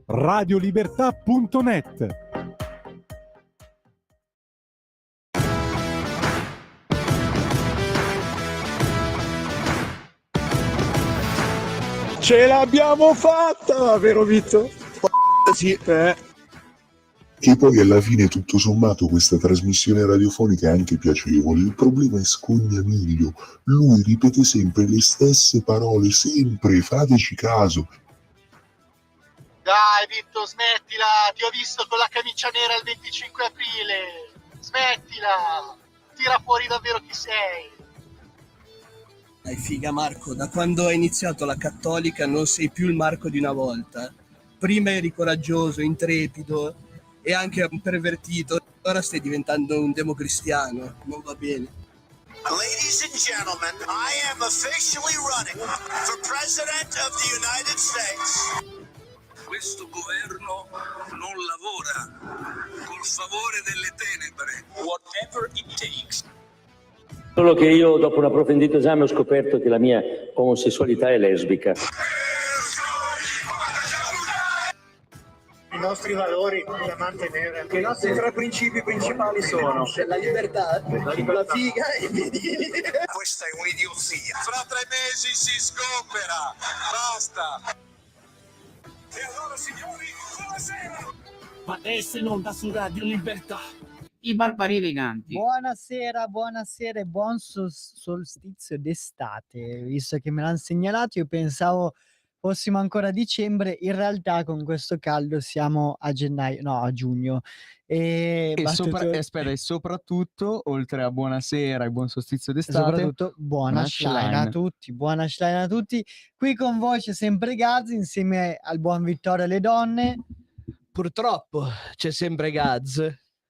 radiolibertà.net. Ce l'abbiamo fatta, vero Vito? Sì, Che poi alla fine tutto sommato questa trasmissione radiofonica è anche piacevole. Il problema è Scognamiglio. Lui ripete sempre le stesse parole, sempre, fateci caso. Dai Vitto, smettila, ti ho visto con la camicia nera il 25 aprile, smettila, tira fuori davvero chi sei. Dai figa Marco, da quando hai iniziato la cattolica non sei più il Marco di una volta. Prima eri coraggioso, intrepido e anche un pervertito, ora stai diventando un democristiano, non va bene. Ladies and gentlemen, I am officially running for President of the United States. Questo governo non lavora col favore delle tenebre. Whatever it takes. Solo che io dopo un approfondito esame ho scoperto che la mia omosessualità è lesbica. I nostri valori da mantenere. I nostri tre principi principali sono la libertà, la figa e i piedini. Questa è un'idiozia. Fra 3 mesi si sgombera. Basta. E allora signori, buonasera. Adesso in onda su Radio Libertà. I barbari eleganti. Buonasera e buon solstizio d'estate. Visto che me l'hanno segnalato, io pensavo fossimo ancora a dicembre, in realtà con questo caldo siamo a gennaio, no, a giugno. E soprattutto, oltre a buonasera e buon solstizio d'estate, soprattutto buona Schlein a tutti. Qui con voi c'è sempre Gaz insieme al buon Vittorio e le donne. Purtroppo c'è sempre Gaz.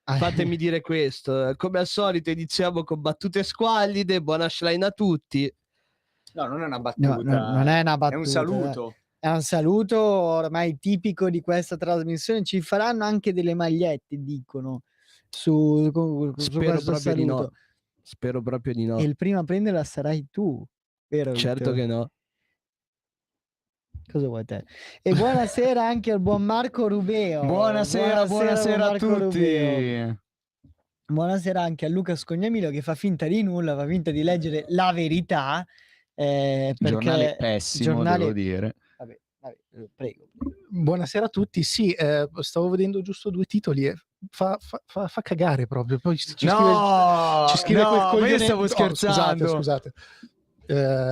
Fatemi dire questo, come al solito iniziamo con battute squallide, buona Schlein a tutti. No, non è una battuta. No, non è una battuta. È un saluto. È un saluto ormai tipico di questa trasmissione. Ci faranno anche delle magliette, dicono. Su Spero proprio di no. Spero proprio di no. E il primo a prenderla sarai tu, vero? Certo Vittorio? che no. Cosa vuoi te? E buonasera anche al buon Marco Rubeo. Buonasera a tutti. Rubeo. Buonasera anche a Luca Scognamilo che fa finta di nulla, fa finta di leggere La Verità. Perché giornale pessimo, devo dire. Vabbè, prego. Buonasera a tutti. Sì, stavo vedendo giusto 2 titoli e fa cagare proprio. Poi ci scrive quel coglione. Ma io stavo scherzando. Scusate.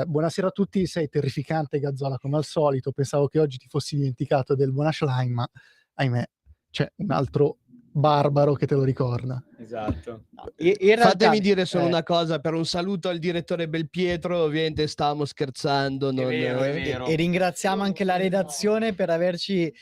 Buonasera a tutti, sei terrificante Gazzola come al solito. Pensavo che oggi ti fossi dimenticato del buon Ashline, ma ahimè c'è un altro barbaro che te lo ricorda. Esatto. Fatemi dire solo una cosa, per un saluto al direttore Belpietro, ovviamente stavamo scherzando. È vero. E ringraziamo anche la redazione per averci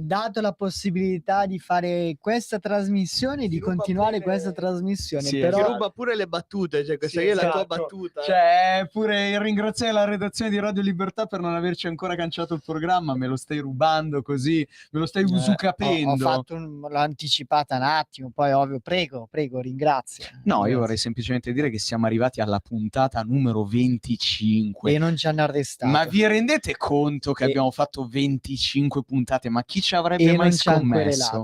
dato la possibilità di fare questa trasmissione e di continuare questa trasmissione. Sì, però ti ruba pure le battute, cioè questa è la tua battuta. Cioè, pure ringraziare la redazione di Radio Libertà per non averci ancora cancellato il programma, me lo stai rubando così, me lo stai usucapendo. L'ho anticipata un attimo, poi ovvio, prego, ringrazio. No, io vorrei semplicemente dire che siamo arrivati alla puntata numero 25. E non ci hanno arrestato. Ma vi rendete conto che abbiamo fatto 25 puntate? Ma chi ci avrebbe mai scommesso?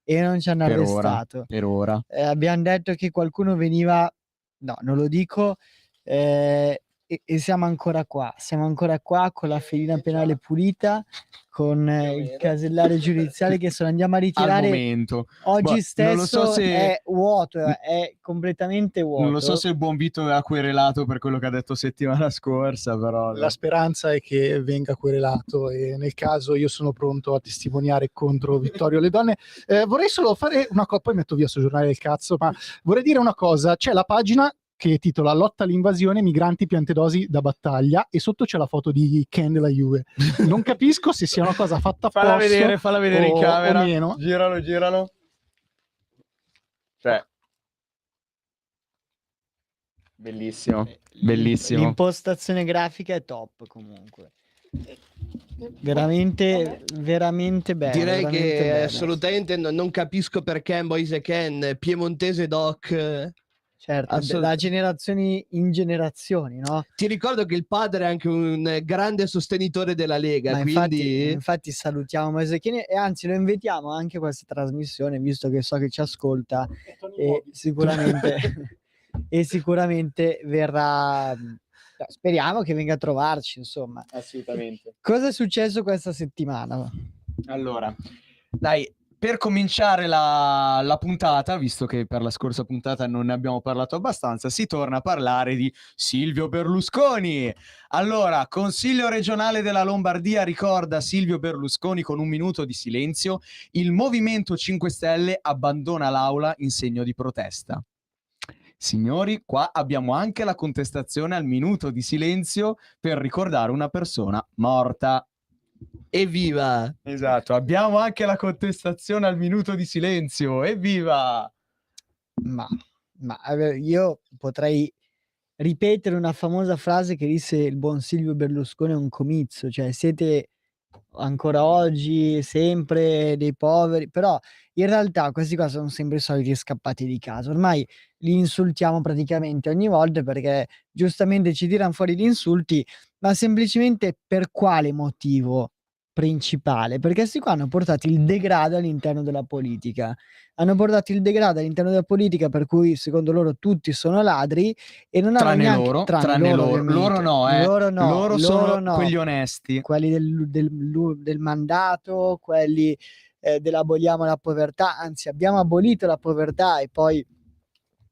E non ci hanno arrestato. Per ora. Abbiamo detto che qualcuno veniva, no, non lo dico, e siamo ancora qua con la fedina penale pulita, con il casellario giudiziario che se lo andiamo a ritirare al momento. Oggi stesso non lo so se... è vuoto, è completamente vuoto. Non lo so se il buon Vito è querelato per quello che ha detto settimana scorsa, però la speranza è che venga querelato e nel caso io sono pronto a testimoniare contro Vittorio Le Donne. Vorrei solo fare una cosa, poi metto via sto giornale del cazzo, ma vorrei dire una cosa, c'è la pagina che titola Lotta all'invasione, migranti, piante dosi da battaglia, e sotto c'è la foto di Ken della Juve. Non capisco se sia una cosa fatta apposta. Falla vedere in camera. O meno. Giralo. Cioè. Bellissimo. L'impostazione grafica è top comunque. Veramente bello. Direi che assolutamente non capisco perché Moise Ken, piemontese doc, Certo, da generazioni in generazioni, no? Ti ricordo che il padre è anche un grande sostenitore della Lega, Ma quindi infatti salutiamo Masechini e anzi lo invitiamo anche a questa trasmissione, visto che so che ci ascolta e sicuramente verrà. Speriamo che venga a trovarci, insomma. Assolutamente. Cosa è successo questa settimana? Allora, dai, per cominciare la puntata, visto che per la scorsa puntata non ne abbiamo parlato abbastanza, si torna a parlare di Silvio Berlusconi. Allora, Consiglio regionale della Lombardia ricorda Silvio Berlusconi con un minuto di silenzio. Il Movimento 5 Stelle abbandona l'aula in segno di protesta. Signori, qua abbiamo anche la contestazione al minuto di silenzio per ricordare una persona morta. evviva! Esatto, abbiamo anche la contestazione al minuto di silenzio. Evviva! Ma io potrei ripetere una famosa frase che disse il buon Silvio Berlusconi a un comizio, cioè siete ancora oggi sempre dei poveri, però in realtà questi qua sono sempre i soliti scappati di casa. Ormai li insultiamo praticamente ogni volta perché giustamente ci tirano fuori gli insulti, ma semplicemente per quale motivo principale? Perché questi qua hanno portato il degrado all'interno della politica. Hanno portato il degrado all'interno della politica per cui secondo loro tutti sono ladri e non hanno Tranne neanche loro, tranne loro. ovviamente. Loro no, loro sono no. quelli onesti. Quelli del mandato, quelli dell'aboliamo la povertà, anzi abbiamo abolito la povertà e poi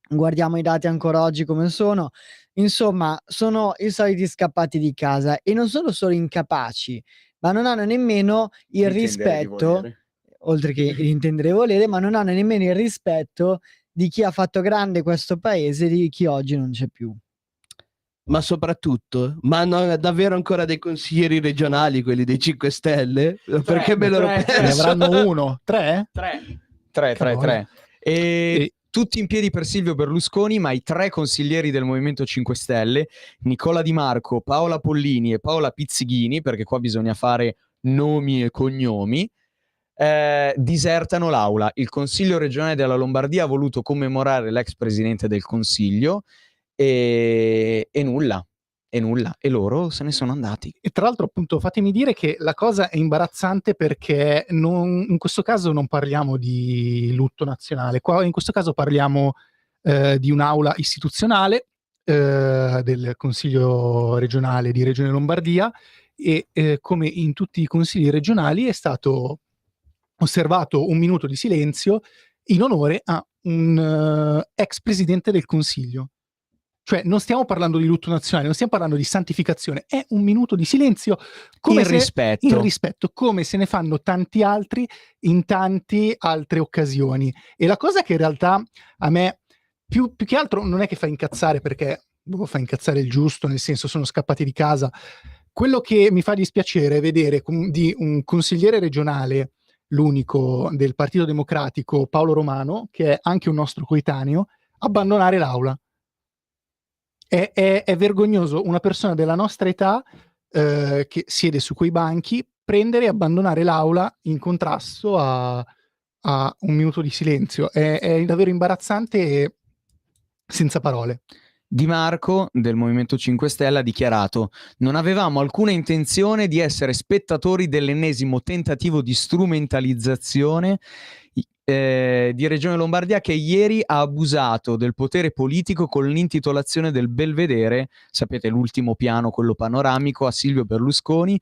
guardiamo i dati ancora oggi come sono. Insomma, sono i soliti scappati di casa e non sono solo incapaci, ma non hanno nemmeno il rispetto, oltre che l'intendere volere, ma non hanno nemmeno il rispetto di chi ha fatto grande questo paese, di chi oggi non c'è più. Ma soprattutto, ma hanno davvero ancora dei consiglieri regionali, quelli dei 5 Stelle? Perché me l'ero Ne perso? avranno uno? Tre? Tre. E tutti in piedi per Silvio Berlusconi, ma i 3 consiglieri del Movimento 5 Stelle, Nicola Di Marco, Paola Pollini e Paola Pizzighini, perché qua bisogna fare nomi e cognomi, disertano l'aula. Il Consiglio regionale della Lombardia ha voluto commemorare l'ex presidente del Consiglio e nulla. E loro se ne sono andati. E tra l'altro, appunto, fatemi dire che la cosa è imbarazzante perché in questo caso non parliamo di lutto nazionale, qua in questo caso parliamo di un'aula istituzionale del Consiglio regionale di Regione Lombardia e come in tutti i consigli regionali è stato osservato un minuto di silenzio in onore a un ex presidente del Consiglio. Cioè non stiamo parlando di lutto nazionale, non stiamo parlando di santificazione, è un minuto di silenzio come Il rispetto, come se ne fanno tanti altri in tante altre occasioni. E la cosa che in realtà a me più che altro non è che fa incazzare, perché fa incazzare il giusto, nel senso sono scappati di casa. Quello che mi fa dispiacere è vedere di un consigliere regionale, l'unico del Partito Democratico, Paolo Romano, che è anche un nostro coetaneo, abbandonare l'aula. È vergognoso una persona della nostra età che siede su quei banchi prendere e abbandonare l'aula in contrasto a un minuto di silenzio. È davvero imbarazzante e senza parole. Di Marco del Movimento 5 Stelle ha dichiarato: non avevamo alcuna intenzione di essere spettatori dell'ennesimo tentativo di strumentalizzazione di Regione Lombardia, che ieri ha abusato del potere politico con l'intitolazione del Belvedere, sapete, l'ultimo piano, quello panoramico, a Silvio Berlusconi,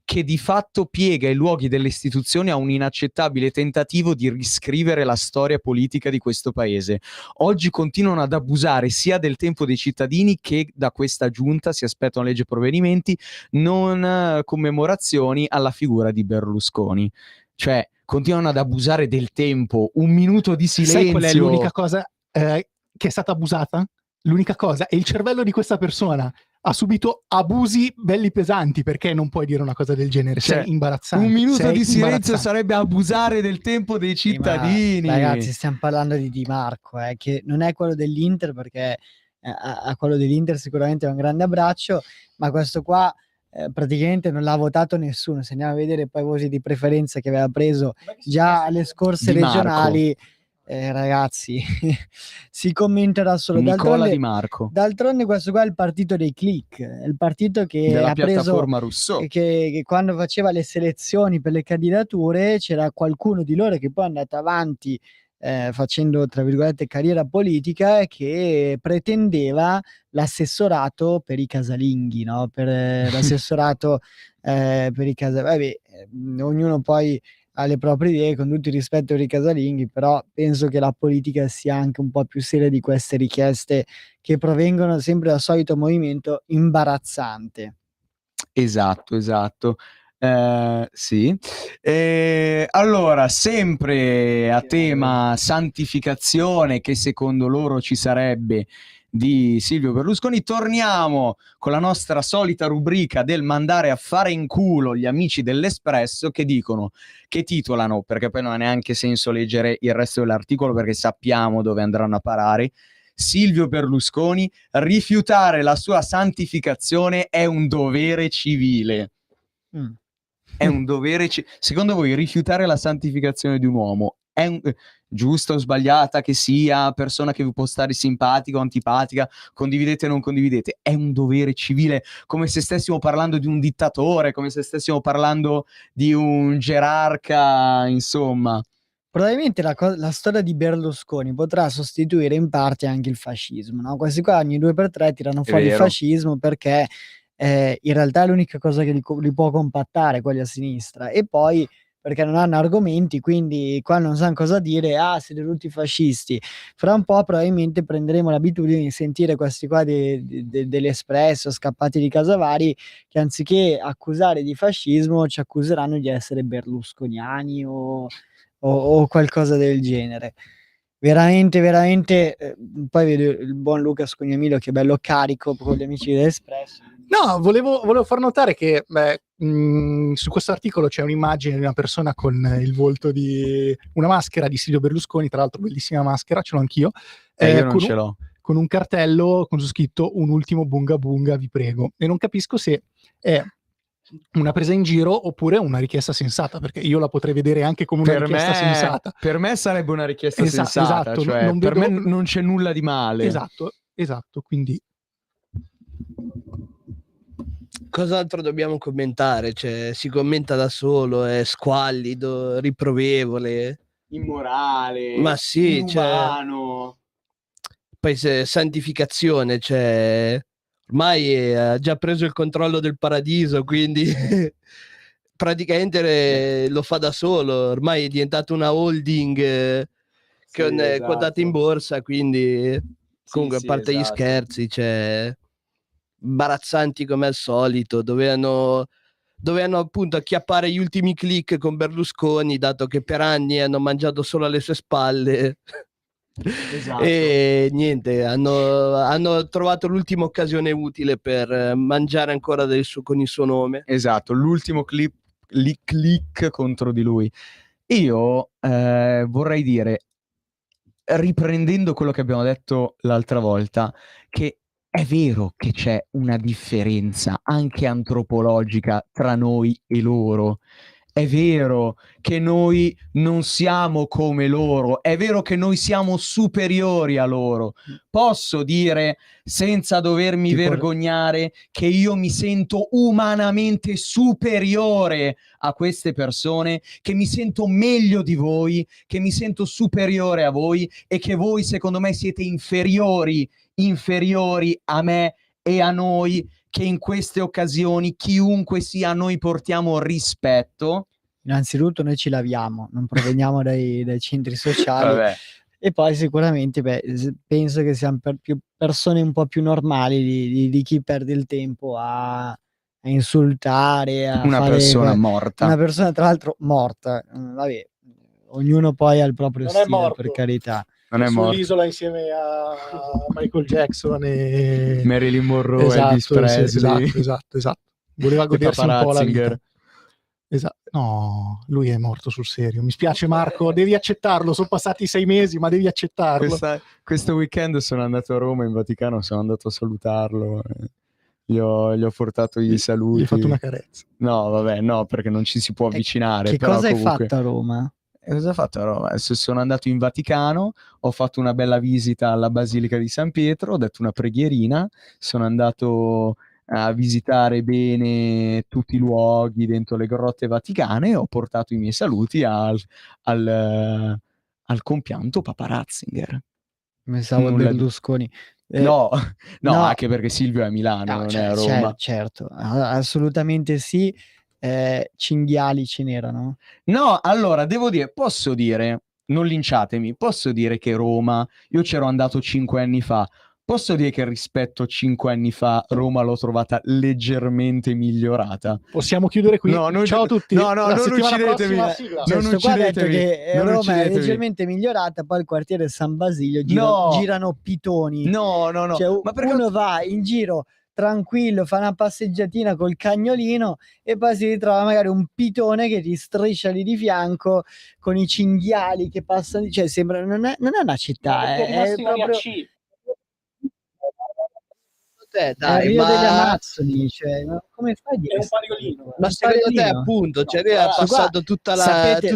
che di fatto piega i luoghi delle istituzioni a un inaccettabile tentativo di riscrivere la storia politica di questo paese. Oggi continuano ad abusare sia del tempo dei cittadini che da questa giunta si aspettano leggi e provvedimenti, non commemorazioni alla figura di Berlusconi. Cioè, continuano ad abusare del tempo, un minuto di silenzio. Sai qual è l'unica cosa che è stata abusata? L'unica cosa è il cervello di questa persona. Ha subito abusi belli pesanti, perché non puoi dire una cosa del genere, Cioè, sei imbarazzante. Un minuto di silenzio imbarazzante. sarebbe abusare del tempo dei cittadini. Ragazzi, stiamo parlando di Di Marco, che non è quello dell'Inter, perché a quello dell'Inter sicuramente è un grande abbraccio, ma questo qua praticamente non l'ha votato nessuno. Se andiamo a vedere poi i voti di preferenza che aveva preso già alle scorse Di Marco. regionali, ragazzi, si commenta da solo. Nicola Di Marco. D'altronde questo qua è il partito dei click, è il partito che Della ha preso, piattaforma Rousseau. che quando faceva le selezioni per le candidature c'era qualcuno di loro che poi è andato avanti facendo, tra virgolette, carriera politica, e che pretendeva l'assessorato per i casalinghi, no? Per l'assessorato per i casalinghi. Vabbè, ognuno poi ha le proprie idee, con tutto il rispetto per i casalinghi, però penso che la politica sia anche un po' più seria di queste richieste che provengono sempre dal solito movimento imbarazzante. Esatto. Sì. Allora, sempre a tema santificazione, che secondo loro ci sarebbe, di Silvio Berlusconi, torniamo con la nostra solita rubrica del mandare a fare in culo gli amici dell'Espresso, che titolano, perché poi non ha neanche senso leggere il resto dell'articolo perché sappiamo dove andranno a parare: Silvio Berlusconi, rifiutare la sua santificazione è un dovere civile. È un dovere secondo voi rifiutare la santificazione di un uomo è giusta o sbagliata che sia, persona che vi può stare simpatica o antipatica, condividete o non condividete, è un dovere civile, come se stessimo parlando di un dittatore, come se stessimo parlando di un gerarca, insomma. Probabilmente la storia di Berlusconi potrà sostituire in parte anche il fascismo, no? Questi qua ogni 2x3 tirano fuori il fascismo, perché in realtà è l'unica cosa che li può compattare, quelli a sinistra, e poi perché non hanno argomenti, quindi qua non sanno cosa dire, siete tutti fascisti. Fra un po' probabilmente prenderemo l'abitudine di sentire questi qua dell'Espresso, scappati di Casavari, che anziché accusare di fascismo ci accuseranno di essere berlusconiani o qualcosa del genere. Veramente, poi vedo il buon Luca Scognamilo che è bello carico con gli amici dell'Espresso. No, volevo far notare che su questo articolo c'è un'immagine di una persona con il volto di una maschera di Silvio Berlusconi, tra l'altro bellissima maschera, ce l'ho anch'io. Io non ce l'ho. Con un cartello con su scritto "un ultimo bunga bunga, vi prego", e non capisco se è una presa in giro oppure una richiesta sensata, perché io la potrei vedere anche come una richiesta sensata. Per me sarebbe una richiesta sensata, esatto, cioè per me non c'è nulla di male. Esatto, quindi cos'altro dobbiamo commentare? Cioè, si commenta da solo, è squallido, riprovevole, immorale, ma sì, inumano. Poi santificazione, cioè ormai ha già preso il controllo del paradiso, quindi praticamente lo fa da solo, ormai è diventato una holding quotata in borsa, quindi comunque a parte gli scherzi, cioè imbarazzanti come al solito, dovevano appunto acchiappare gli ultimi click con Berlusconi, dato che per anni hanno mangiato solo alle sue spalle. E niente, hanno trovato l'ultima occasione utile per mangiare ancora con il suo nome. Esatto, l'ultimo click contro di lui. Io vorrei dire, riprendendo quello che abbiamo detto l'altra volta, che è vero che c'è una differenza anche antropologica tra noi e loro. È vero che noi non siamo come loro, è vero che noi siamo superiori a loro. Posso dire, senza dovermi vergognare, che io mi sento umanamente superiore a queste persone, che mi sento meglio di voi, che mi sento superiore a voi, e che voi secondo me siete inferiori a me e a noi, che in queste occasioni, chiunque sia, noi portiamo rispetto. Innanzitutto noi ci laviamo, non proveniamo dai centri sociali. Vabbè. E poi sicuramente penso che siamo più persone un po' più normali di chi perde il tempo a insultare, a una fare persona morta. Una persona tra l'altro morta. Vabbè, ognuno poi ha il proprio Non è stile, morto. per carità. Non è morto. Sull'isola insieme a Michael Jackson e Marilyn Monroe, Elvis Presley. Esatto. Voleva godersi un po' la vita. Ratzinger. Esatto. No, lui è morto sul serio. Mi spiace Marco, devi accettarlo. Sono passati 6 mesi, ma devi accettarlo. Questo weekend sono andato a Roma, in Vaticano, sono andato a salutarlo. Gli ho portato i saluti. Gli hai fatto una carezza. No, vabbè, no, perché non ci si può avvicinare. Che però cosa comunque... hai fatto a Roma? E cosa ho fatto a Roma? Adesso sono andato in Vaticano, ho fatto una bella visita alla Basilica di San Pietro, ho detto una preghierina, sono andato a visitare bene tutti i luoghi dentro le grotte vaticane e ho portato i miei saluti al compianto Papa Ratzinger. Pensavo Nulla di... Berlusconi. No, no, no, anche perché Silvio è a Milano, no, non è a Roma. certo, assolutamente sì. Cinghiali ce n'erano? No, allora, devo dire, posso dire, non linciatemi, posso dire che Roma, io c'ero andato 5 anni fa, posso dire che rispetto a 5 anni fa Roma l'ho trovata leggermente migliorata. Possiamo chiudere qui. No, Ciao a tutti. no, La non settimana uccidetemi. prossima, sigla. Cioè, Non sto qua ha detto uccidetemi. che Non Roma è uccidetemi. leggermente migliorata, poi il quartiere San Basilio No. girano pitoni. No. Cioè, Ma perché uno va in giro tranquillo, fa una passeggiatina col cagnolino e poi si ritrova magari un pitone che ti striscia lì di fianco con i cinghiali che passano, cioè sembra, non è una città, è proprio Dai, Rio delle ma Amazzoni, cioè, ma come fai a dire È un sta pariolino. cosa? Ma Un secondo te, pariolino? appunto, cioè lui ha Questo qua, passato tutto il sapete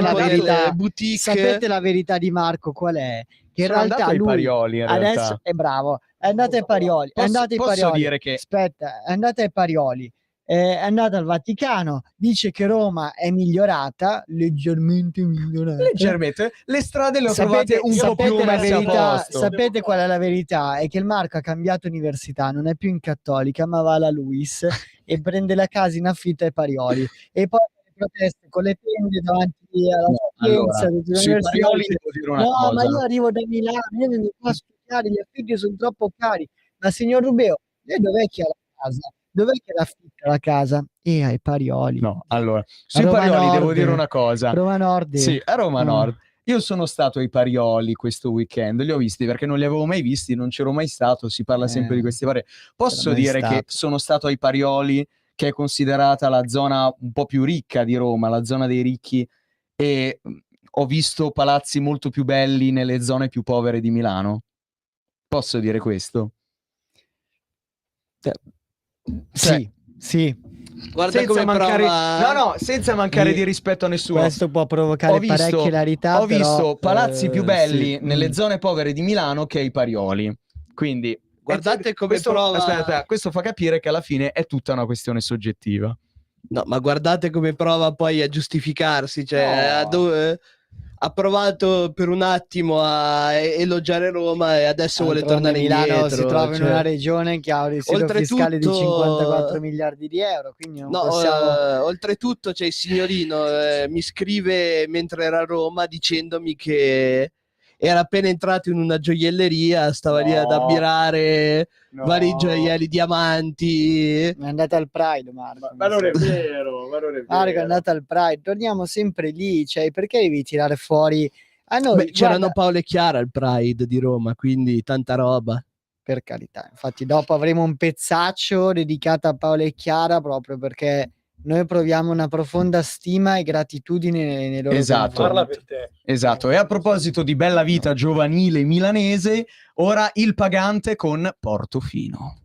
la tempo verità, nelle boutique. sapete la verità di Marco qual è? Che in sono realtà andato ai lui Parioli in adesso realtà. è bravo, è andato ai Parioli, è andato ai Posso Parioli, dire che aspetta, è andato ai Parioli, è andato al Vaticano, dice che Roma è migliorata, leggermente migliorata. leggermente le strade le ho trovate un po' più la messe a verità, posto. sapete qual è la verità? È che il Marco ha cambiato università, non è più in Cattolica, ma va alla Luis e prende la casa in affitto ai Parioli. E poi le proteste con le tende davanti alla Sapienza, Allora, sui Parioli devo dire una no, ma io cosa. arrivo da Milano, io vengo qua a studiare, gli affitti sono troppo cari. Ma signor Rubeo, lei dov'è che ha la casa? Dov'è che l'affitta la casa? E ai Parioli. No, allora, A sui Roma Parioli devo Nord. dire una cosa. Roma Nord. Sì, a Roma Ah. Nord. Io sono stato ai Parioli questo weekend, li ho visti perché non li avevo mai visti, non c'ero mai stato, si parla sempre di questi Parioli. Posso mai dire che stato. sono stato ai Parioli, che è considerata la zona un po' più ricca di Roma, la zona dei ricchi, e ho visto palazzi molto più belli nelle zone più povere di Milano. Posso dire questo? Sì, sì. Guarda Senza come mancare, prova. senza mancare Lì- di rispetto a nessuno. Questo può provocare parecchie ilarità, Ho visto però, palazzi più belli sì. nelle zone povere di Milano che ai Parioli. Quindi Guardate come questo, prova. aspetta, questo fa capire che alla fine è tutta una questione soggettiva. No, ma guardate come prova poi a giustificarsi, cioè ha provato per un attimo a elogiare Roma e adesso vuole D'altronde tornare Milano indietro. si trova in cioè. una regione che ha un residuo fiscale di 54 miliardi di euro, quindi non No, possiamo... oltretutto c'è il signorino, mi scrive mentre era a Roma dicendomi che era appena entrato in una gioielleria, stava lì ad ammirare vari gioielli, diamanti. È andata al Pride, Marco. Ma non è vero, ma non è vero. Marco è andata al Pride, torniamo sempre lì, cioè perché devi tirare fuori... A noi, Beh, c'erano guarda, Paolo e Chiara al Pride di Roma, quindi tanta roba. per carità, infatti dopo avremo un pezzaccio dedicato a Paolo e Chiara proprio perché noi proviamo una profonda stima e gratitudine nei loro Esatto. Parla confronti. per te. Esatto, e a proposito di bella vita giovanile milanese, ora il pagante con Portofino.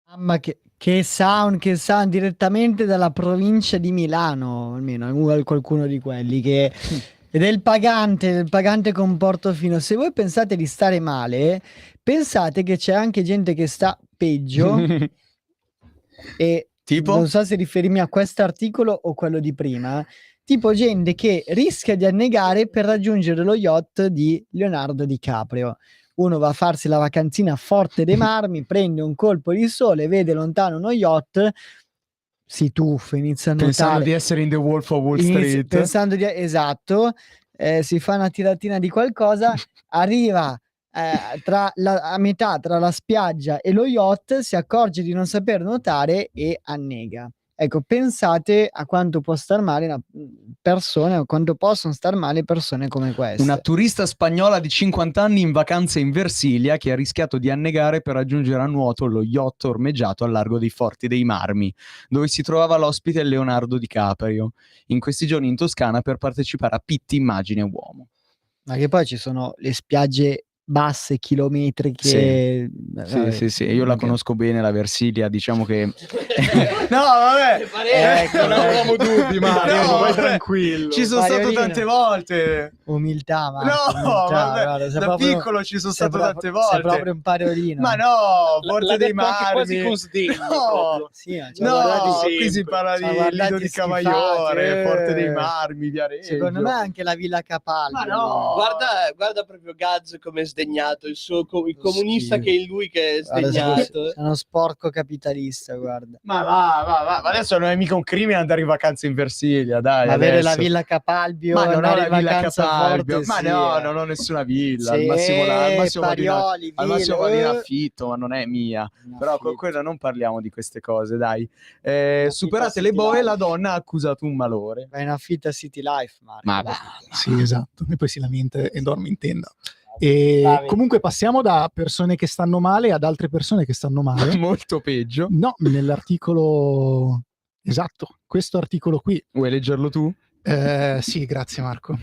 Mamma che sound direttamente dalla provincia di Milano, almeno qualcuno di quelli che ed è il pagante con Portofino. Se voi pensate di stare male, pensate che c'è anche gente che sta peggio e Tipo? non so se riferirmi a quest'articolo o quello di prima, tipo gente che rischia di annegare per raggiungere lo yacht di Leonardo DiCaprio. Uno va a farsi la vacanzina a Forte dei Marmi, prende un colpo di sole, vede lontano uno yacht, si tuffa, inizia a nuotare. Pensando di essere in The Wolf of Wall Street. Esatto, si fa una tiratina di qualcosa, arriva a metà tra la spiaggia e lo yacht, si accorge di non saper nuotare e annega. Ecco, pensate a quanto può star male una persona, o quanto possono star male persone come queste. Una turista spagnola di 50 anni in vacanza in Versilia che ha rischiato di annegare per raggiungere a nuoto lo yacht ormeggiato al largo dei Forti dei Marmi, dove si trovava l'ospite Leonardo DiCaprio, in questi giorni in Toscana per partecipare a Pitti Immagine Uomo. Ma che poi ci sono le spiagge basse, chilometriche. Sì, io la conosco bene la Versilia, diciamo che no, vabbè, non avevamo dubbi, Mario, vai tranquillo. Ci sono stato tante volte. Umiltà, vabbè, da piccolo ci sono stato tante volte. Sei proprio un parolino. Ma no, Forte dei Marmi. Quasi con sdegno. Qui si parla di Lido di Cavaiore, Forte dei Marmi, Viareggio. Secondo me anche la Villa Capalbio. Ma no, guarda proprio Gaz come è sdegnato, il comunista che è in lui che è sdegnato. È uno sporco capitalista, guarda. Ma va, adesso non è mica un crimine andare in vacanza in Versilia, dai. Ma avere la Villa Capalbio, ma non ho la Villa Capalbio, ma no, non ho nessuna villa, al massimo vado in affitto, ma non è mia. Però con quello non parliamo di queste cose, dai. Superate le boe, la donna ha accusato un malore. Va in affitto a City Life, Marco. Ma va. Sì, esatto, e poi si lamenta e dorme in tenda. E comunque passiamo da persone che stanno male ad altre persone che stanno male. Molto peggio. No, nell'articolo esatto, questo articolo qui. Vuoi leggerlo tu? Sì, grazie Marco.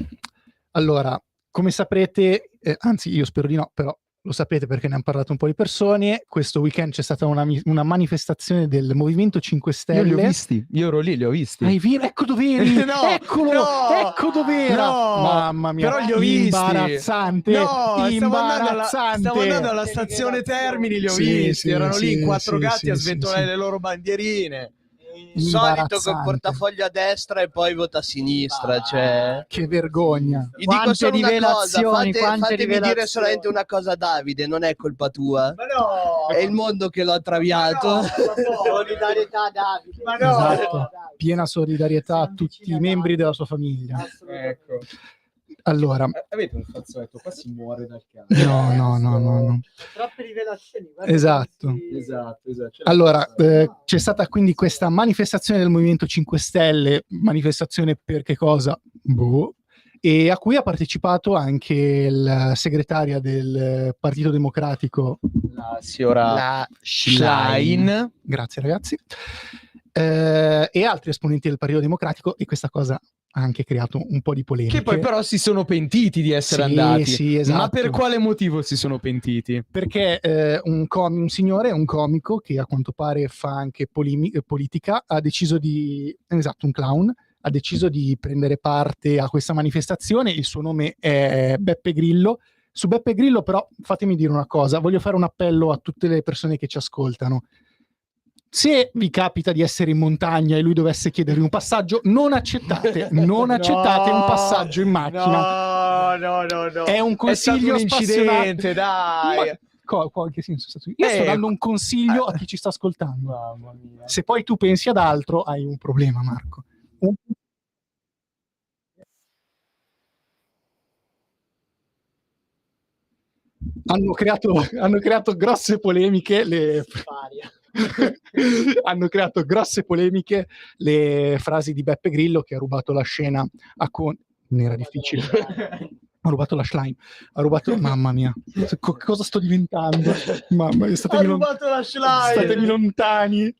Allora, come saprete, anzi io spero di no, però lo sapete perché ne hanno parlato un po' di persone, questo weekend c'è stata una manifestazione del Movimento 5 Stelle. Io li ho visti, io ero lì, li ho visti. Ecco dove eri, ecco dove era. Mamma mia, però li ho visti. Imbarazzante, stavo andando alla stazione Termini, li ho visti, erano lì in quattro gatti a sventolare le loro bandierine. Il solito col portafoglio a destra e poi vota a sinistra, cioè che vergogna. Gli dico solo una cosa, fatemi dire solamente una cosa, Davide, non è colpa tua, ma no, è il mondo che l'ha traviato. Solidarietà, Davide. Ma no, esatto. Piena solidarietà a tutti i membri della sua famiglia. Ecco. Allora, avete un fazzoletto, qua si muore dal cazzo. No. Troppe rivelazioni. Esatto. Allora, c'è stata quindi questa manifestazione del Movimento 5 Stelle, manifestazione per che cosa? Boh. E a cui ha partecipato anche la segretaria del Partito Democratico, la signora Schlein. Grazie ragazzi. E altri esponenti del Partito Democratico, e questa cosa ha anche creato un po' di polemiche. Che poi però si sono pentiti di essere andati. Sì, esatto. Ma per quale motivo si sono pentiti? Perché un signore, un comico che a quanto pare fa anche politica, ha deciso un clown, ha deciso di prendere parte a questa manifestazione. Il suo nome è Beppe Grillo. Su Beppe Grillo però fatemi dire una cosa, voglio fare un appello a tutte le persone che ci ascoltano. Se vi capita di essere in montagna e lui dovesse chiedervi un passaggio, non accettate un passaggio in macchina. No. È un consiglio incidente, dai. Che senso è stato? Io sto dando un consiglio a chi ci sta ascoltando. Mamma mia. Se poi tu pensi ad altro, hai un problema, Marco. Hanno creato grosse polemiche hanno creato grosse polemiche le frasi di Beppe Grillo, che ha rubato la scena a non era difficile. Ha rubato la Schlein, mamma mia, cosa sto diventando? Mamma mia, statemi lontani.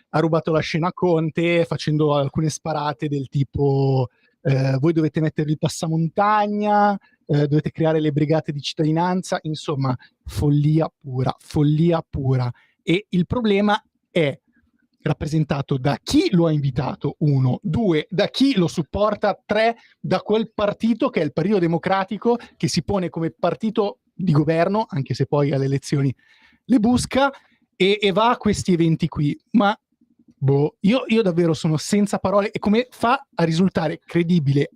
Ha rubato la scena a Conte facendo alcune sparate del tipo voi dovete mettervi il passamontagna, dovete creare le brigate di cittadinanza, insomma follia pura. e il problema è rappresentato da chi lo ha invitato, 1, 2, da chi lo supporta, 3, da quel partito che è il Partito Democratico, che si pone come partito di governo, anche se poi alle elezioni le busca, e va a questi eventi qui. Ma io davvero sono senza parole. E come fa a risultare credibile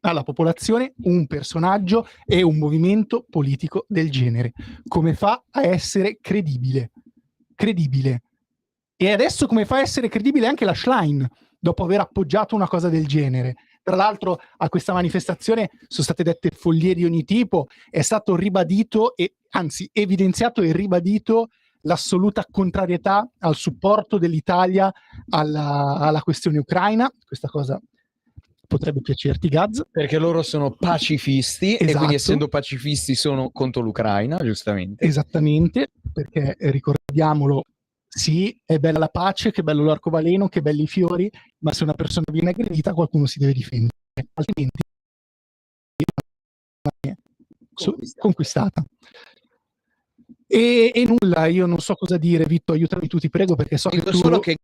alla popolazione un personaggio e un movimento politico del genere? Come fa a essere credibile? E adesso come fa a essere credibile anche la Schlein, dopo aver appoggiato una cosa del genere? Tra l'altro a questa manifestazione sono state dette follie di ogni tipo, è stato ribadito e anzi evidenziato e ribadito l'assoluta contrarietà al supporto dell'Italia alla questione ucraina. Questa cosa potrebbe piacerti, Gaz. Perché loro sono pacifisti, e quindi essendo pacifisti sono contro l'Ucraina, giustamente. Esattamente, perché ricordiamolo, sì, è bella la pace, che bello l'arcobaleno, che belli i fiori, ma se una persona viene aggredita qualcuno si deve difendere, altrimenti è conquistata. E nulla, io non so cosa dire, Vitto, aiutami tu, ti prego, perché so che tu... Solo che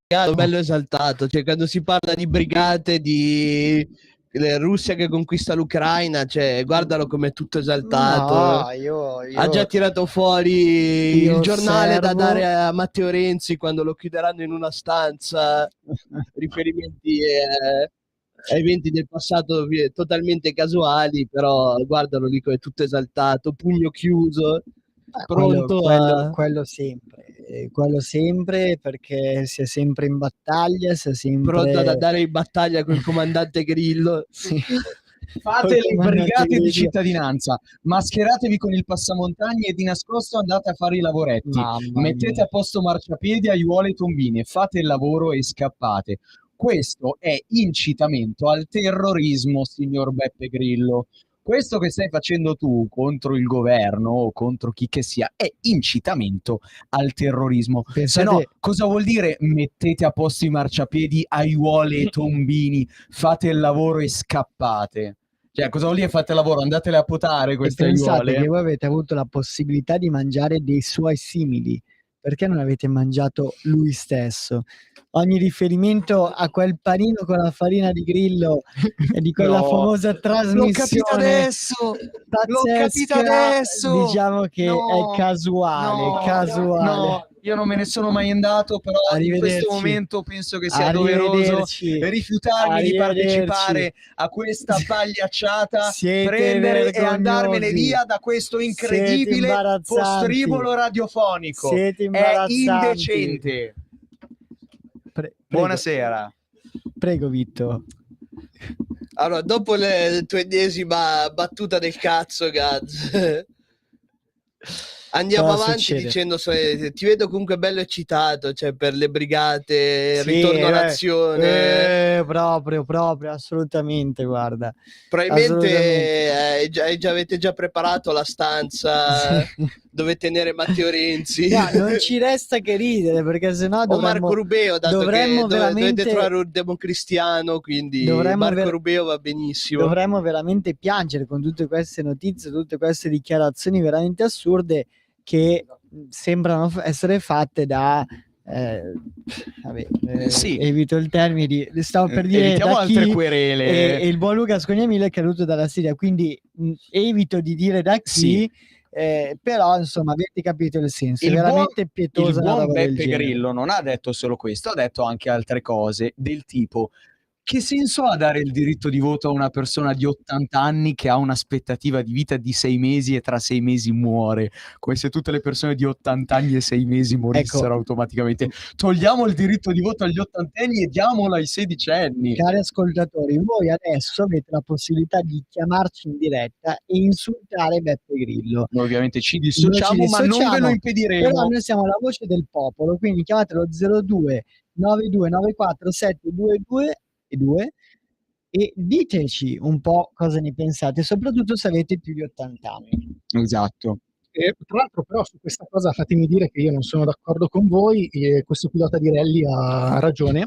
è bello esaltato, cioè quando si parla di brigate, di Russia che conquista l'Ucraina, cioè guardalo com'è tutto esaltato. No, ha già tirato fuori il giornale da osservo... dare a Matteo Renzi quando lo chiuderanno in una stanza, riferimenti a eventi del passato totalmente casuali, però guardalo lì come è tutto esaltato, pugno chiuso, pronto quello sempre, perché si è sempre in battaglia, si è sempre pronto ad andare in battaglia col comandante Grillo. Sì. Fate le brigate di cittadinanza, mascheratevi con il passamontagni e di nascosto andate a fare i lavoretti. Mettete a posto marciapiedi, aiuole e tombine, fate il lavoro e scappate. Questo è incitamento al terrorismo, signor Beppe Grillo. Questo che stai facendo tu contro il governo o contro chi che sia è incitamento al terrorismo. Se no, cosa vuol dire mettete a posto i marciapiedi, aiuole e tombini, fate il lavoro e scappate? Cioè, cosa vuol dire fate il lavoro? Andatele a potare queste pensate aiuole? che voi avete avuto la possibilità di mangiare dei suoi simili, perché non avete mangiato lui stesso? Ogni riferimento a quel panino con la farina di Grillo e di quella famosa trasmissione, l'ho capito adesso, pazzesca, diciamo che è casuale. No, io non me ne sono mai andato, però in questo momento penso che sia doveroso rifiutarmi di partecipare a questa pagliacciata, prendere e andarmene via da questo incredibile postribolo radiofonico. Siete è imbarazzanti. indecente. Buonasera. Prego, Vitto. Allora, dopo la tua ennesima battuta del cazzo, Gaz, andiamo Cosa avanti succede? dicendo, ti vedo comunque bello eccitato, cioè per le brigate, il ritorno all'azione. Proprio, assolutamente, guarda. Probabilmente avete già preparato la stanza dove tenere Matteo Renzi. Non ci resta che ridere, perché sennò o Marco Rubeo, dato dovremmo che veramente dovete trovare un democristiano, quindi Marco Rubeo va benissimo. Dovremmo veramente piangere con tutte queste notizie, tutte queste dichiarazioni veramente assurde che sembrano essere fatte da evito il termine, stavo per dire evitiamo da chi, altre querele, e il buon Luca Scognamilla è caduto dalla Siria, quindi evito di dire da chi, però insomma avete capito il senso, è veramente pietosa. Il una buon roba del Beppe genere. Grillo non ha detto solo questo, ha detto anche altre cose del tipo: che senso ha dare il diritto di voto a una persona di 80 anni che ha un'aspettativa di vita di 6 mesi e tra 6 mesi muore? Come se tutte le persone di 80 anni e 6 mesi morissero automaticamente. Togliamo il diritto di voto agli ottantenni e diamolo ai sedicenni. Cari ascoltatori, voi adesso avete la possibilità di chiamarci in diretta e insultare Beppe Grillo. Noi ovviamente ci dissociamo, ma non ve lo impediremo. Però noi siamo la voce del popolo, quindi chiamatelo 02 9294 722 e diteci un po' cosa ne pensate, soprattutto se avete più di 80 anni. Esatto. Tra l'altro però su questa cosa fatemi dire che io non sono d'accordo con voi, e questo pilota di rally ha ragione.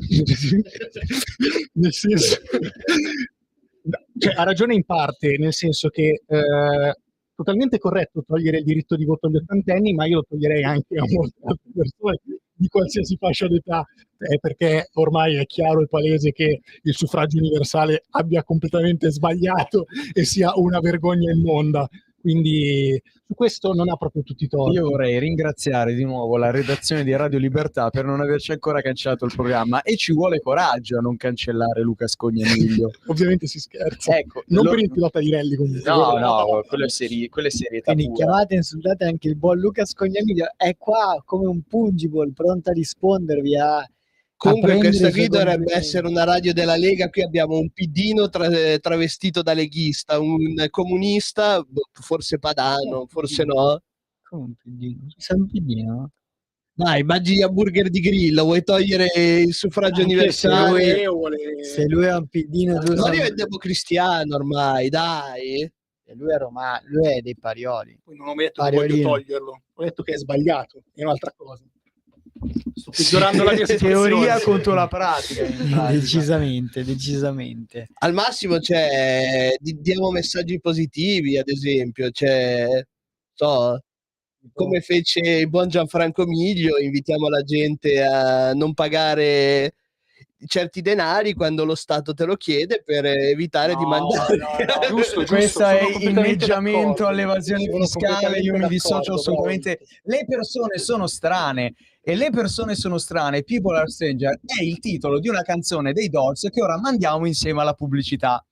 Nel senso, cioè, ha ragione in parte, nel senso che totalmente corretto togliere il diritto di voto agli ottantenni, ma io lo toglierei anche a molte altre persone di qualsiasi fascia d'età, perché ormai è chiaro e palese che il suffragio universale abbia completamente sbagliato e sia una vergogna immonda. Quindi su questo non ha proprio tutti i torti. Io vorrei ringraziare di nuovo la redazione di Radio Libertà per non averci ancora cancellato il programma, e ci vuole coraggio a non cancellare Luca Scognamiglio. Ovviamente si scherza. Ecco, Non per il pilota di rally comunque. no, quello è serietà Quindi pura. chiamate, insultate anche il buon Luca Scognamiglio, è qua come un pungible, pronto a rispondervi a Comunque prendere questa i suoi qui dovrebbe complimenti. essere una radio della Lega. Qui abbiamo un piddino travestito da leghista, un comunista, forse padano, forse no. Come un piddino? Sei un piddino? Dai, mangi gli hamburger di Grillo, vuoi togliere il suffragio Anche se universale? Se lui è un piddino, tu Ma sei io è democristiano ormai, dai. lui è romano, lui è dei Parioli. Poi non ho mai detto che voglio Pariolino. toglierlo, ho detto che è sbagliato, è un'altra cosa. Sto peggiorando la mia Teoria situazione. contro la pratica. in pratica. Decisamente. Al massimo diamo messaggi positivi, ad esempio, come fece il buon Gianfranco Miglio, invitiamo la gente a non pagare certi denari quando lo Stato te lo chiede per evitare di mandare. Giusto, Questo sono è completamente inneggiamento d'accordo. all'evasione Sono fiscale. completamente Io mi d'accordo, dissocio bravo. assolutamente. Le persone sono strane, e le persone sono strane, People Are Stranger è il titolo di una canzone dei Doors che ora mandiamo insieme alla pubblicità.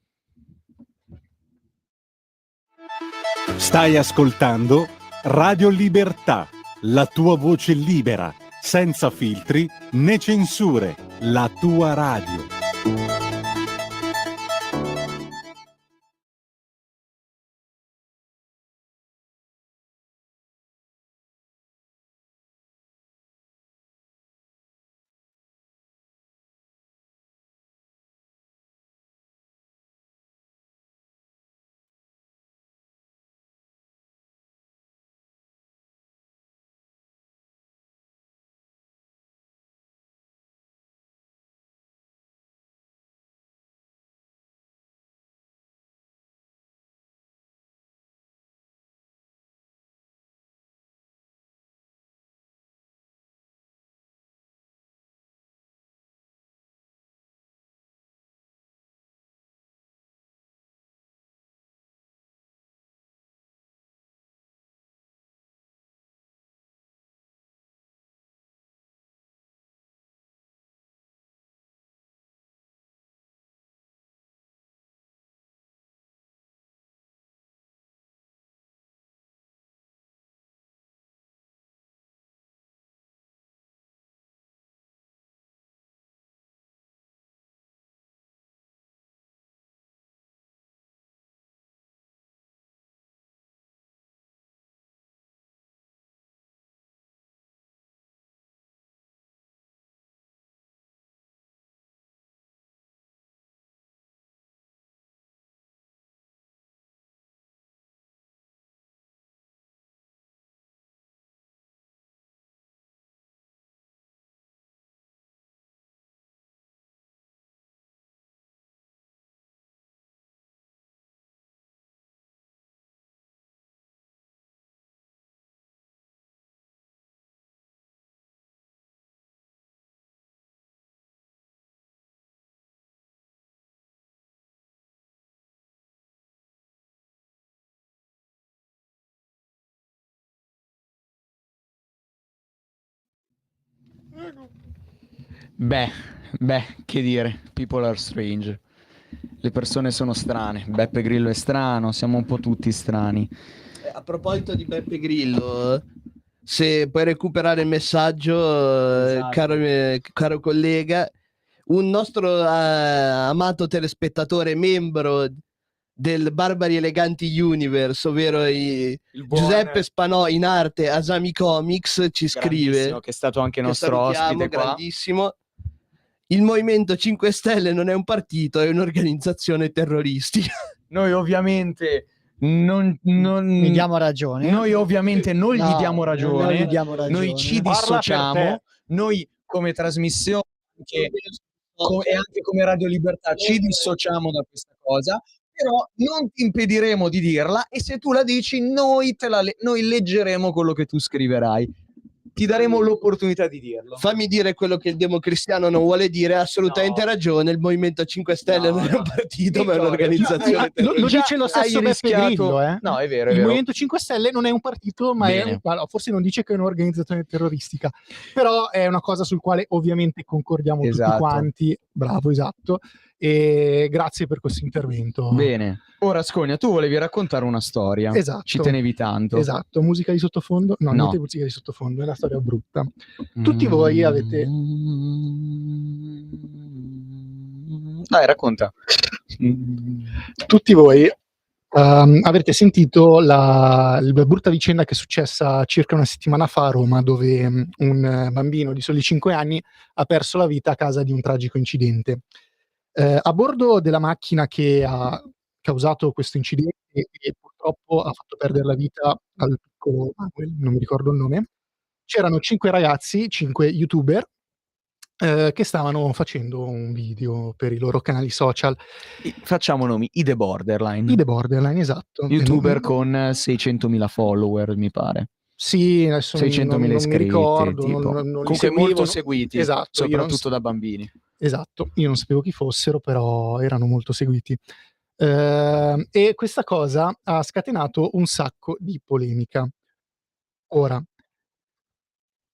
Stai ascoltando Radio Libertà, la tua voce libera, senza filtri né censure, la tua radio. Beh, che dire, People Are Strange. Le persone sono strane, Beppe Grillo è strano, siamo un po' tutti strani. A proposito di Beppe Grillo, se puoi recuperare il messaggio, Esatto. caro collega, un nostro amato telespettatore, membro del Barbari Eleganti Universe, ovvero buon- Giuseppe Spanò in arte Asami Comics, ci scrive, Grandissimo, che è stato anche che nostro salutiamo, ospite qua. grandissimo. Il Movimento 5 Stelle non è un partito, è un'organizzazione terroristica. Noi ovviamente non Mi diamo ragione. Noi ovviamente non No, gli diamo ragione, non gli diamo ragione. noi ci Parla per dissociamo, te. noi come trasmissione e anche come Radio Libertà ci dissociamo da questa cosa, però non ti impediremo di dirla, e se tu la dici noi leggeremo quello che tu scriverai. Ti daremo l'opportunità di dirlo. Fammi dire quello che il democristiano non vuole dire, ha assolutamente ragione, il Movimento 5 Stelle non è un partito, ma è un'organizzazione Lo dice lo stesso Beppe Grillo, eh? No, è vero, è Il vero. Movimento 5 Stelle non è un partito, ma Bene. forse non dice che è un'organizzazione terroristica, però è una cosa sul quale ovviamente concordiamo tutti quanti. Bravo, esatto. E grazie per questo intervento. Bene. Ora, Sconia, tu volevi raccontare una storia. Esatto. Ci tenevi tanto. Esatto, musica di sottofondo? No, niente musica di sottofondo, è una storia brutta. Tutti voi avete... Dai, racconta. Tutti voi avrete sentito la brutta vicenda che è successa circa una settimana fa a Roma, dove un bambino di soli 5 anni ha perso la vita a causa di un tragico incidente. A bordo della macchina che ha causato questo incidente e purtroppo ha fatto perdere la vita al piccolo Manuel, non mi ricordo il nome, c'erano 5 ragazzi, 5 youtuber, che stavano facendo un video per i loro canali social. Facciamo nomi, i The Borderline. I The Borderline, esatto. YouTuber con 600.000 follower, mi pare. Sì, adesso 600.000 non mi iscritti, ricordo, tipo. non li Comunque seguivo, molto no? seguiti, Esatto, soprattutto da bambini. Esatto, io non sapevo chi fossero, però erano molto seguiti. E questa cosa ha scatenato un sacco di polemica. Ora,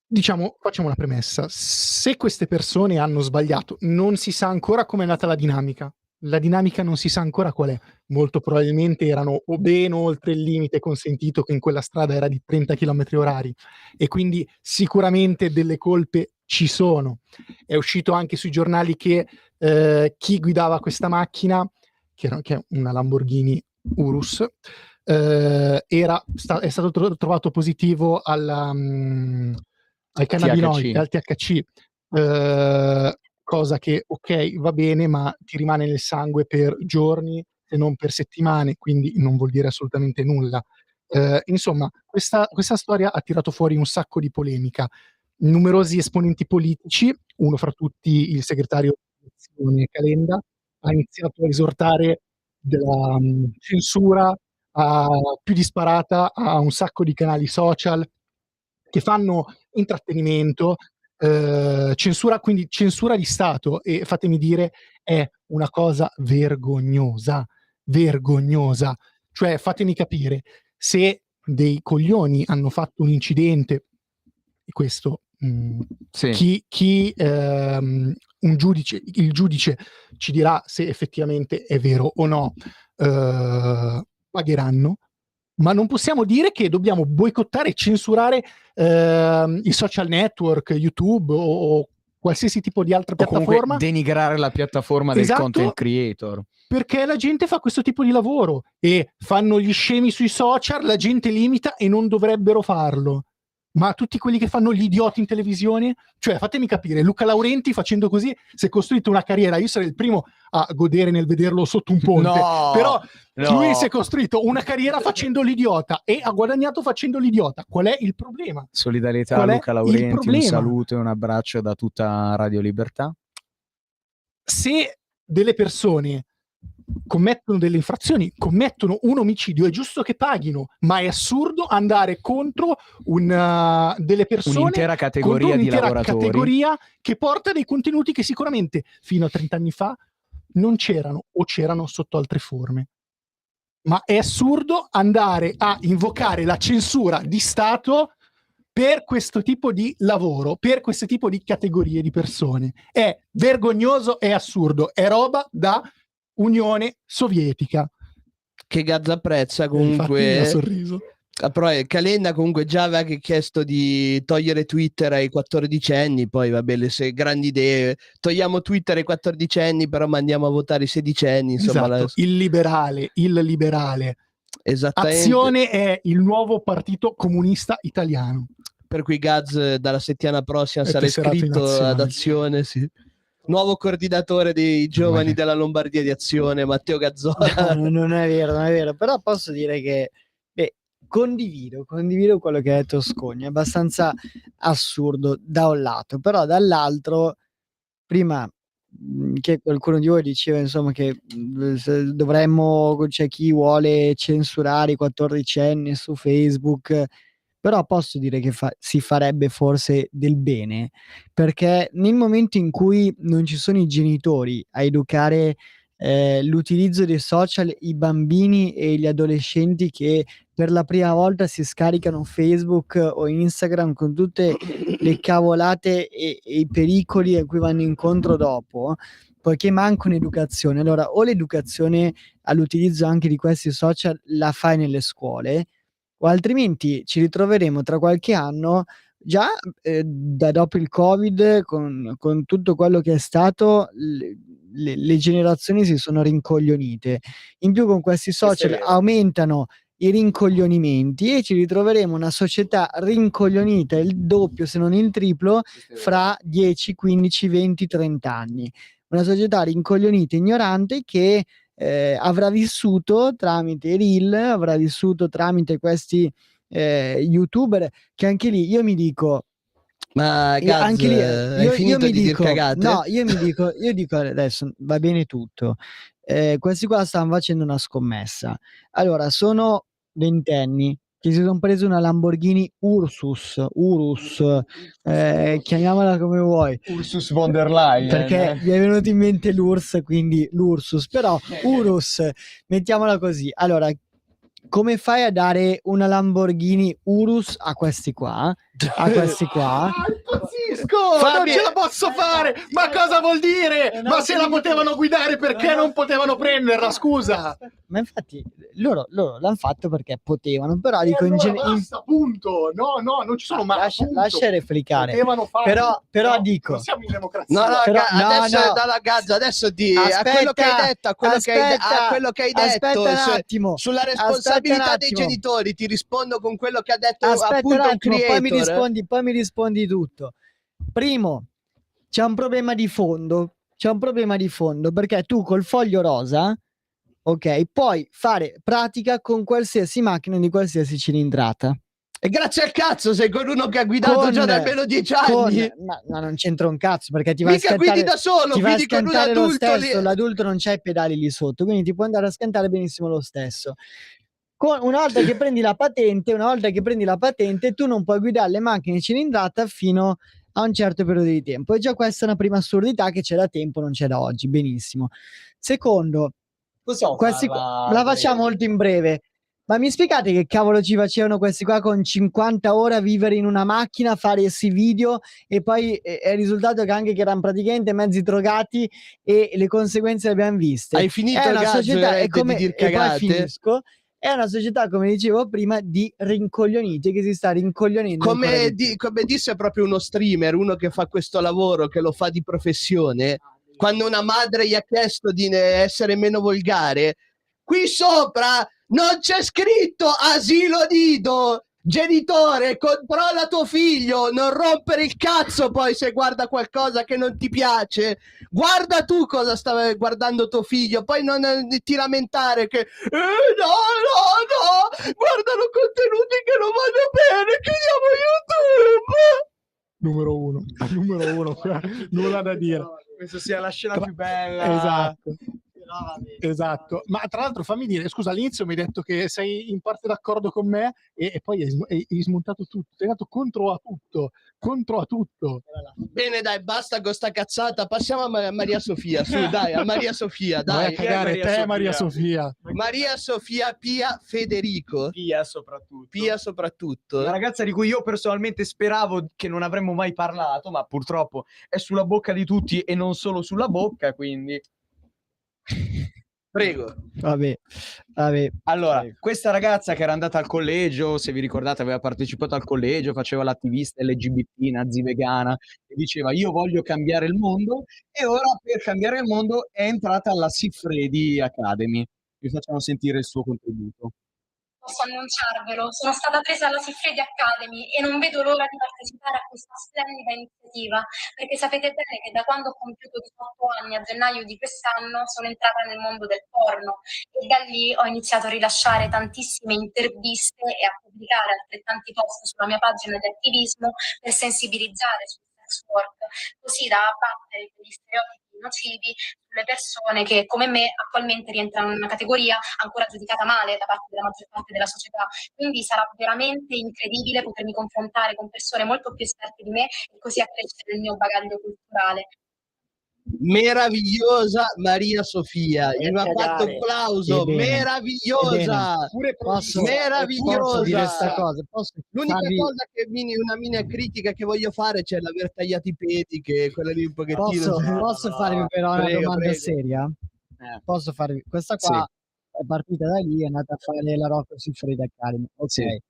diciamo, facciamo una premessa. Se queste persone hanno sbagliato, non si sa ancora com'è nata la dinamica. La dinamica non si sa ancora qual è. Molto probabilmente erano ben oltre il limite consentito, che in quella strada era di 30 km/h, e quindi sicuramente delle colpe ci sono. È uscito anche sui giornali che chi guidava questa macchina, che è una Lamborghini Urus, è stato trovato positivo al cannabinoide, al THC, cosa che ok, va bene, ma ti rimane nel sangue per giorni, se non per settimane, quindi non vuol dire assolutamente nulla. Insomma, questa storia ha tirato fuori un sacco di polemica. Numerosi esponenti politici, uno fra tutti il segretario di Azione Calenda, ha iniziato a esortare della censura più disparata a un sacco di canali social che fanno intrattenimento, quindi censura di Stato, e fatemi dire è una cosa vergognosa. Cioè, fatemi capire, se dei coglioni hanno fatto un incidente, questo il giudice ci dirà se effettivamente è vero o no, pagheranno, ma non possiamo dire che dobbiamo boicottare e censurare i social network, YouTube o qualsiasi tipo di altra piattaforma. Comunque denigrare la piattaforma del content creator. Perché la gente fa questo tipo di lavoro e fanno gli scemi sui social, la gente limita e non dovrebbero farlo. Ma tutti quelli che fanno gli idioti in televisione, cioè fatemi capire, Luca Laurenti facendo così si è costruito una carriera, io sarei il primo a godere nel vederlo sotto un ponte, però lui si è costruito una carriera facendo l'idiota e ha guadagnato facendo l'idiota. Qual è il problema? Solidarietà a Luca Laurenti, un saluto e un abbraccio da tutta Radio Libertà. Se delle persone commettono delle infrazioni, commettono un omicidio, è giusto che paghino, ma è assurdo andare contro delle persone, un'intera categoria di lavoratori, categoria che porta dei contenuti che sicuramente fino a 30 anni fa non c'erano o c'erano sotto altre forme. Ma è assurdo andare a invocare la censura di Stato per questo tipo di lavoro, per questo tipo di categorie di persone. È vergognoso, è assurdo, è roba da Unione Sovietica. Che Gazza apprezza comunque. Sorriso. Però Calenda comunque già aveva chiesto di togliere Twitter ai 14enni, poi vabbè, le grandi idee, togliamo Twitter ai 14enni, però mandiamo a votare i 16enni, insomma. Esatto. Il liberale. Esattamente. Azione è il nuovo partito comunista italiano. Per cui Gaz dalla settimana prossima sarà iscritto ad Azione, sì. Nuovo coordinatore dei giovani della Lombardia di Azione, Matteo Gazzola. No, non è vero, però posso dire che condivido quello che ha detto Scogna, è abbastanza assurdo da un lato, però dall'altro prima che qualcuno di voi diceva insomma che dovremmo, c'è chi vuole censurare i 14enni su Facebook, però posso dire che si farebbe forse del bene, perché nel momento in cui non ci sono i genitori a educare l'utilizzo dei social, i bambini e gli adolescenti che per la prima volta si scaricano Facebook o Instagram con tutte le cavolate e i pericoli a cui vanno incontro dopo, poiché manca un'educazione. Allora, o l'educazione all'utilizzo anche di questi social la fai nelle scuole, o altrimenti ci ritroveremo tra qualche anno già da dopo il Covid, con tutto quello che è stato, le generazioni si sono rincoglionite. In più con questi social aumentano i rincoglionimenti e ci ritroveremo una società rincoglionita il doppio, se non il triplo, fra 10, 15, 20, 30 anni. Una società rincoglionita, ignorante, che avrà vissuto tramite i reel, avrà vissuto tramite questi youtuber, che anche lì io mi dico, Ma Gaz, anche lì hai finito mi di dir dico, cagate? no, io dico adesso va bene tutto. Questi qua stanno facendo una scommessa. Allora, sono ventenni che si son presi una Lamborghini Urus, chiamiamola come vuoi. Ursus von der Leyen. Perché mi è venuto in mente l'URSS, quindi l'Ursus, però Urus, mettiamola così. Allora, come fai a dare una Lamborghini Urus a questi qua? A questi qua? Impazzisco! Non ce la posso fare! Ma cosa vuol dire? Ma se la potevano guidare, perché non potevano prenderla? Scusa! Ma infatti loro l'hanno fatto perché potevano, però dico allora basta, punto! No, non ci sono mai. lascia replicare. Potevano farlo. Però no, dico, non siamo in democrazia. No, però, adesso no. dalla Gazza, adesso di Aspetta, a quello che hai detto, a quello che hai detto aspetta un attimo, sulla responsabilità dei genitori, ti rispondo con quello che ha detto aspetta appunto un un attimo, creator. poi mi rispondi tutto. Primo, c'è un problema di fondo, perché tu col foglio rosa, ok, puoi fare pratica con qualsiasi macchina di qualsiasi cilindrata. E grazie al cazzo sei con uno che ha guidato già da almeno 10 anni. Ma non c'entra un cazzo, perché ti vai a Mica scattare, guidi da solo, ti vai a guidi con un scantare lo adulto lì. stesso, l'adulto non c'ha i pedali lì sotto, quindi ti può andare a scantare benissimo lo stesso. Una volta che prendi la patente, tu non puoi guidare le macchine in cilindrata fino a un certo periodo di tempo. E già questa è una prima assurdità che c'è da tempo, non c'è da oggi. Benissimo. Secondo, la facciamo molto in breve. Ma mi spiegate che cavolo ci facevano questi qua con 50 ore a vivere in una macchina, fare questi video, e poi è il risultato che anche che erano praticamente mezzi drogati e le conseguenze le abbiamo viste. Hai finito è una Gazzo, società, è come, di dir e poi cagate? finisco. È una società, come dicevo prima, di rincoglioniti, che si sta rincoglionendo. Come disse proprio uno streamer, uno che fa questo lavoro, che lo fa di professione, quando una madre gli ha chiesto di essere meno volgare, qui sopra non c'è scritto asilo nido. Genitore, controlla tuo figlio, non rompere il cazzo poi se guarda qualcosa che non ti piace. Guarda tu cosa sta guardando tuo figlio, poi non ti lamentare che no, guardano contenuti che non vanno bene, chiudiamo YouTube. Numero uno, nulla da dire. Penso sia la scena più bella. Esatto. Ma tra l'altro fammi dire, scusa, all'inizio mi hai detto che sei in parte d'accordo con me e poi hai smontato tutto, sei andato contro a tutto. Bene, dai, basta con sta cazzata, passiamo a Maria Sofia, su, dai, a Maria Sofia, dai. Vai a cagare te, Maria Sofia. Maria Sofia Pia Federico. Pia soprattutto. Una Una ragazza di cui io personalmente speravo che non avremmo mai parlato, ma purtroppo è sulla bocca di tutti e non solo sulla bocca, quindi... Prego. Vabbè. Allora, questa ragazza che era andata al collegio, se vi ricordate, aveva partecipato al collegio, faceva l'attivista LGBT, nazi vegana, e diceva io voglio cambiare il mondo, e ora per cambiare il mondo è entrata alla Siffredi Academy. Vi facciamo sentire il suo contributo. Posso annunciarvelo, sono stata presa alla Siffredi Academy e non vedo l'ora di partecipare a questa splendida iniziativa, perché sapete bene che da quando ho compiuto 18 anni a gennaio di quest'anno sono entrata nel mondo del porno e da lì ho iniziato a rilasciare tantissime interviste e a pubblicare altrettanti post sulla mia pagina di attivismo per sensibilizzare sul sex work, così da abbattere quegli stereotipi nocivi sulle persone che come me attualmente rientrano in una categoria ancora giudicata male da parte della maggior parte della società. Quindi sarà veramente incredibile potermi confrontare con persone molto più esperte di me e così accrescere il mio bagaglio culturale. Meravigliosa Maria Sofia, gli va fatto un plauso, Ebbene, meravigliosa, posso meravigliosa. dire sta cosa? L'unica farvi- cosa che una mia critica che voglio fare c'è l'aver tagliato i peti, che quella lì un pochettino. Posso farvi però una Prego, domanda prego. seria? Posso farvi questa qua è partita da lì, è andata a fare la Rocco Siffredi Academy, ok. Sì.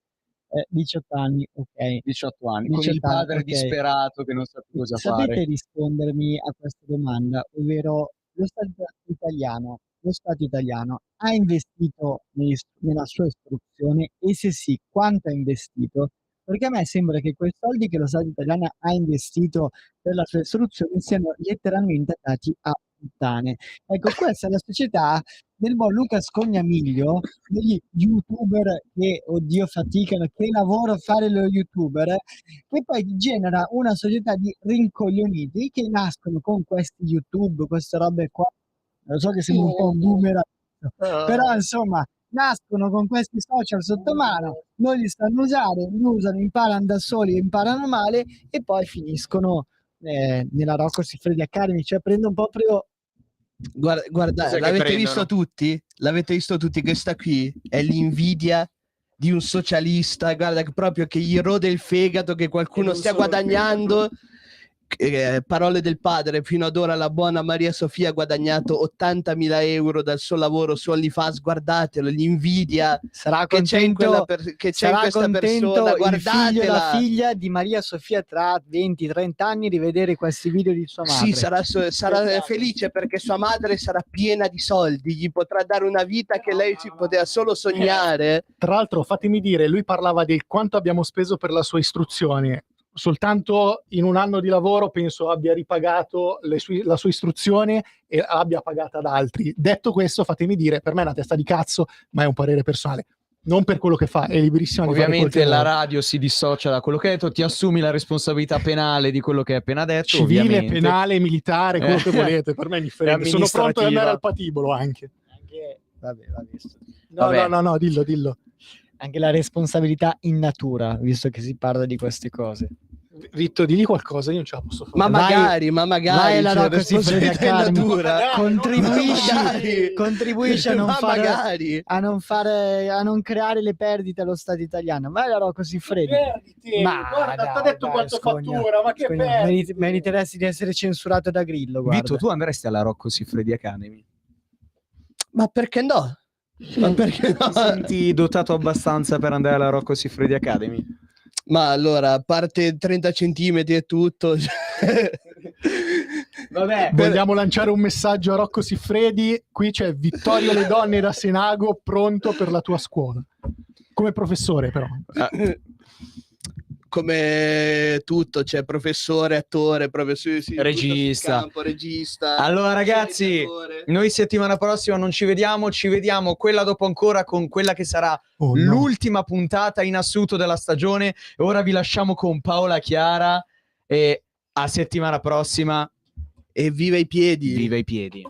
18 anni, ok. 18 anni, con 18 il padre anni, ok. disperato che non sa più cosa Sapete fare. rispondermi a questa domanda, ovvero lo Stato italiano ha investito nella sua istruzione e se sì, quanto ha investito? Perché a me sembra che quei soldi che lo Stato italiano ha investito per la sua istruzione siano letteralmente andati a puttane. Ecco, questa è la società del buon Luca Scognamiglio, degli youtuber che, oddio, faticano, che lavoro fare lo youtuber, che poi genera una società di rincoglioniti che nascono con questi YouTube, queste robe qua. Lo so che sembra un po' un boomer, però insomma, nascono con questi social sotto mano, non li sanno usare, li usano, imparano da soli, imparano male e poi finiscono nella Rocco Siffredi Academy, cioè prendo un po' proprio. Guarda, Cos'è che l'avete prendono? visto tutti? L'avete visto tutti? Questa qui è l'invidia di un socialista, guarda proprio che gli rode il fegato che qualcuno stia guadagnando. Parole del padre, fino ad ora la buona Maria Sofia ha guadagnato 80.000 euro dal suo lavoro su OnlyFans, guardatelo, gli invidia Sarà che c'è in contento, che c'è in sarà questa contento persona, il figlio e la guardatela. figlia di Maria Sofia tra 20-30 anni rivedere questi video di sua madre. Sì, sarà felice perché sua madre sarà piena di soldi, gli potrà dare una vita che lei ci poteva solo sognare. Tra l'altro, fatemi dire, lui parlava del quanto abbiamo speso per la sua istruzione. Soltanto in un anno di lavoro penso abbia ripagato la sua istruzione e abbia pagata ad altri. Detto questo, fatemi dire, per me è una testa di cazzo, ma è un parere personale. Non per quello che fa, è liberissima di fare Ovviamente quel che la vuole. radio si dissocia da quello che hai detto, ti assumi la responsabilità penale di quello che hai appena detto. Civile, ovviamente. penale, militare, quello che volete, per me è indifferente. Sono pronto ad andare al patibolo anche. Vabbè, va visto. No, dillo. Anche la responsabilità in natura, visto che si parla di queste cose. Vitto, digli qualcosa, io non ce la posso fare. Ma magari, vai alla c'è Rocco Siffredi responsabilità in Academy, natura. contribuisci a non Ma fare, magari. a non creare le perdite allo Stato italiano. Vai alla Rocco Siffredi. Guarda, ti ha detto quanto fattura, ma che perdite. Meriteresti di essere censurato da Grillo, guarda. Vito, tu andresti alla Rocco Siffredi Academy? Ma perché no? Ma perché no? Ti senti dotato abbastanza per andare alla Rocco Siffredi Academy? Ma allora, a parte 30 centimetri e tutto. Vabbè, vogliamo lanciare un messaggio a Rocco Siffredi. Qui c'è Vittorio Le Donne da Senago pronto per la tua scuola. Come professore, però. Come tutto, c'è professore, attore, professore, sì, regista. campo, regista. Allora ragazzi, noi settimana prossima non ci vediamo, quella dopo ancora con quella che sarà l'ultima puntata in assoluto della stagione. E ora vi lasciamo con Paola Chiara e a settimana prossima. E viva i piedi! Viva i piedi!